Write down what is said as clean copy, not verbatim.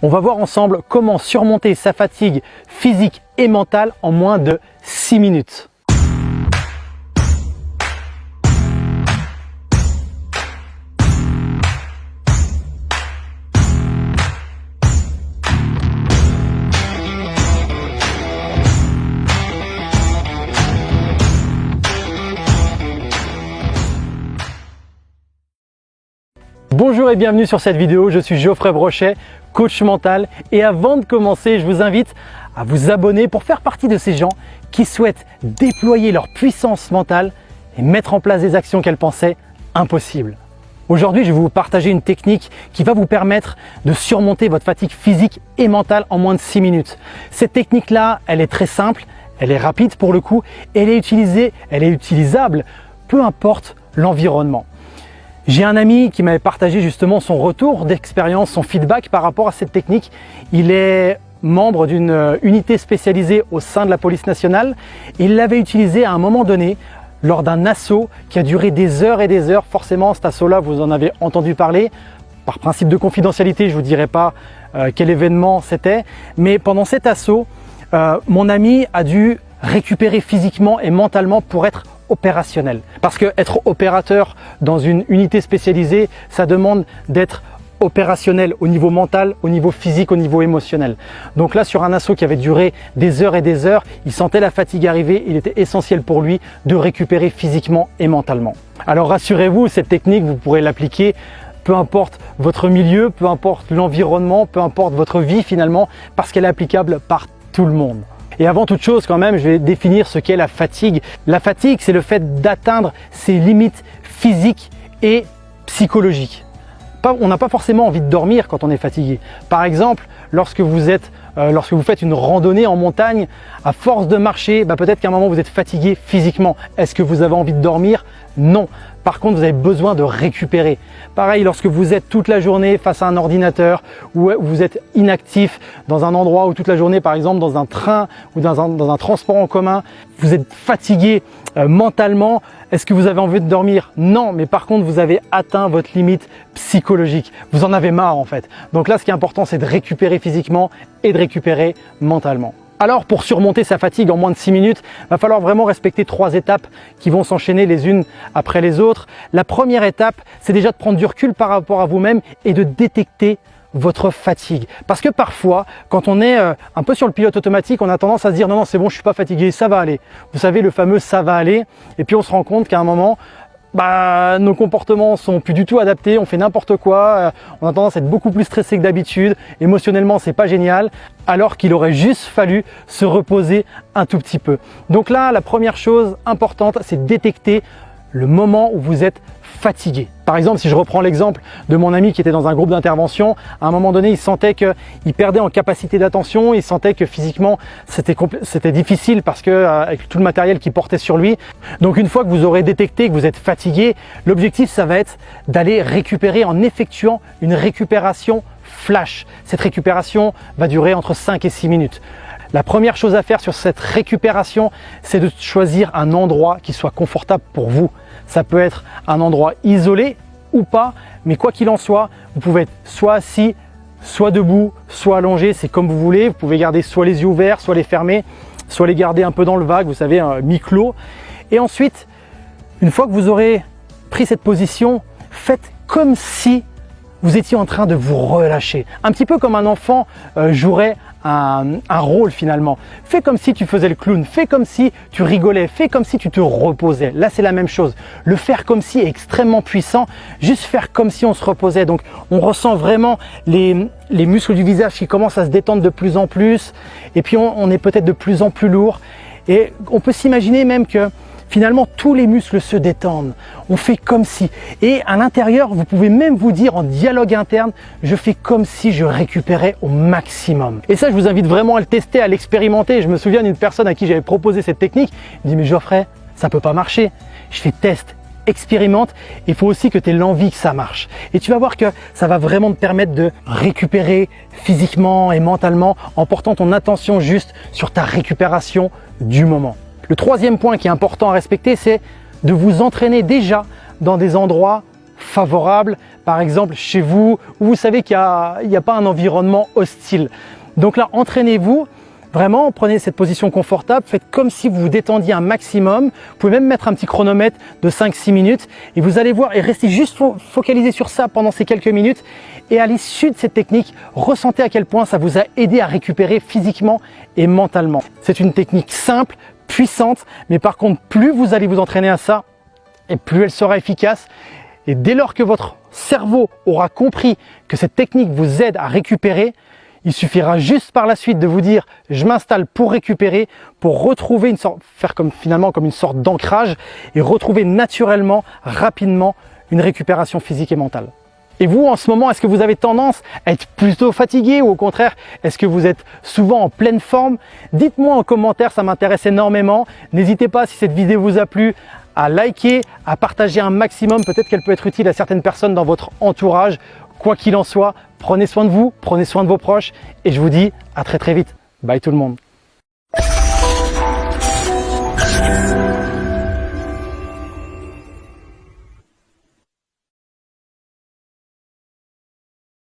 On va voir ensemble comment surmonter sa fatigue physique et mentale en moins de 6 minutes. Bonjour et bienvenue sur cette vidéo, je suis Geoffrey Brochet, coach mental, et avant de commencer, je vous invite à vous abonner pour faire partie de ces gens qui souhaitent déployer leur puissance mentale et mettre en place des actions qu'elles pensaient impossibles. Aujourd'hui, je vais vous partager une technique qui va vous permettre de surmonter votre fatigue physique et mentale en moins de 6 minutes. Cette technique-là, elle est très simple, elle est rapide pour le coup, et elle est utilisable peu importe l'environnement. J'ai un ami qui m'avait partagé justement son retour d'expérience, son feedback par rapport à cette technique. Il est membre d'une unité spécialisée au sein de la police nationale. Il l'avait utilisé à un moment donné lors d'un assaut qui a duré des heures et des heures. Forcément, cet assaut-là, vous en avez entendu parler. Par principe de confidentialité, je ne vous dirai pas quel événement c'était. Mais pendant cet assaut, mon ami a dû récupérer physiquement et mentalement pour être opérationnel. Parce que être opérateur dans une unité spécialisée, ça demande d'être opérationnel au niveau mental, au niveau physique, au niveau émotionnel. Donc là, sur un assaut qui avait duré des heures et des heures, il sentait la fatigue arriver, il était essentiel pour lui de récupérer physiquement et mentalement. Alors rassurez-vous, cette technique, vous pourrez l'appliquer peu importe votre milieu, peu importe l'environnement, peu importe votre vie finalement, parce qu'elle est applicable par tout le monde. Et avant toute chose quand même, je vais définir ce qu'est la fatigue. La fatigue, c'est le fait d'atteindre ses limites physiques et psychologiques. On n'a pas forcément envie de dormir quand on est fatigué. Par exemple, lorsque vous faites une randonnée en montagne, à force de marcher, peut-être qu'à un moment vous êtes fatigué physiquement. Est-ce que vous avez envie de dormir? Non. Par contre, vous avez besoin de récupérer. Pareil, lorsque vous êtes toute la journée face à un ordinateur ou vous êtes inactif dans un endroit où toute la journée, par exemple dans un train ou dans un transport en commun, vous êtes fatigué mentalement, est-ce que vous avez envie de dormir? Non, mais par contre, vous avez atteint votre limite psychologique. Vous en avez marre en fait. Donc là, ce qui est important, c'est de récupérer physiquement et de récupérer mentalement. Alors pour surmonter sa fatigue en moins de 6 minutes, il va falloir vraiment respecter 3 étapes qui vont s'enchaîner les unes après les autres. La première étape, c'est déjà de prendre du recul par rapport à vous-même et de détecter votre fatigue. Parce que parfois, quand on est un peu sur le pilote automatique, on a tendance à se dire non, c'est bon, je suis pas fatigué, ça va aller. Vous savez, le fameux ça va aller. Et puis on se rend compte qu'à un moment, nos comportements sont plus du tout adaptés, on fait n'importe quoi, on a tendance à être beaucoup plus stressé que d'habitude, émotionnellement c'est pas génial, alors qu'il aurait juste fallu se reposer un tout petit peu. Donc là, la première chose importante, c'est de détecter le moment où vous êtes fatigué. Par exemple, si je reprends l'exemple de mon ami qui était dans un groupe d'intervention, à un moment donné, il sentait qu'il perdait en capacité d'attention, il sentait que physiquement, c'était difficile parce que avec tout le matériel qu'il portait sur lui. Donc une fois que vous aurez détecté que vous êtes fatigué, l'objectif, ça va être d'aller récupérer en effectuant une récupération flash. Cette récupération va durer entre 5 et 6 minutes. La première chose à faire sur cette récupération, c'est de choisir un endroit qui soit confortable pour vous. Ça peut être un endroit isolé ou pas, mais quoi qu'il en soit, vous pouvez être soit assis, soit debout, soit allongé, c'est comme vous voulez. Vous pouvez garder soit les yeux ouverts, soit les fermer, soit les garder un peu dans le vague, vous savez, mi-clos. Et ensuite, une fois que vous aurez pris cette position, faites comme si vous étiez en train de vous relâcher. Un petit peu comme un enfant jouerait un rôle finalement. Fais comme si tu faisais le clown, fais comme si tu rigolais, fais comme si tu te reposais. Là, c'est la même chose. Le faire comme si est extrêmement puissant, juste faire comme si on se reposait. Donc, on ressent vraiment les muscles du visage qui commencent à se détendre de plus en plus et puis on est peut-être de plus en plus lourd et on peut s'imaginer même que finalement, tous les muscles se détendent. On fait comme si. Et à l'intérieur, vous pouvez même vous dire en dialogue interne, je fais comme si je récupérais au maximum. Et ça, je vous invite vraiment à le tester, à l'expérimenter. Je me souviens d'une personne à qui j'avais proposé cette technique. Il me dit, mais Geoffrey, ça peut pas marcher. Je fais test, expérimente. Il faut aussi que tu aies l'envie que ça marche. Et tu vas voir que ça va vraiment te permettre de récupérer physiquement et mentalement en portant ton attention juste sur ta récupération du moment. Le troisième point qui est important à respecter, c'est de vous entraîner déjà dans des endroits favorable, par exemple chez vous, où vous savez qu'il n'y a pas un environnement hostile. Donc là, entraînez-vous. Vraiment, prenez cette position confortable, faites comme si vous vous détendiez un maximum. Vous pouvez même mettre un petit chronomètre de 5-6 minutes et vous allez voir et restez juste focalisé sur ça pendant ces quelques minutes. Et à l'issue de cette technique, ressentez à quel point ça vous a aidé à récupérer physiquement et mentalement. C'est une technique simple, puissante, mais par contre, plus vous allez vous entraîner à ça, et plus elle sera efficace. Et dès lors que votre cerveau aura compris que cette technique vous aide à récupérer, il suffira juste par la suite de vous dire « je m'installe pour récupérer », pour retrouver faire finalement comme une sorte d'ancrage et retrouver naturellement, rapidement une récupération physique et mentale. Et vous, en ce moment, est-ce que vous avez tendance à être plutôt fatigué ou au contraire, est-ce que vous êtes souvent en pleine forme? Dites-moi en commentaire, ça m'intéresse énormément. N'hésitez pas, si cette vidéo vous a plu, à liker, à partager un maximum. Peut-être qu'elle peut être utile à certaines personnes dans votre entourage. Quoi qu'il en soit, prenez soin de vous, prenez soin de vos proches et je vous dis à très vite. Bye tout le monde.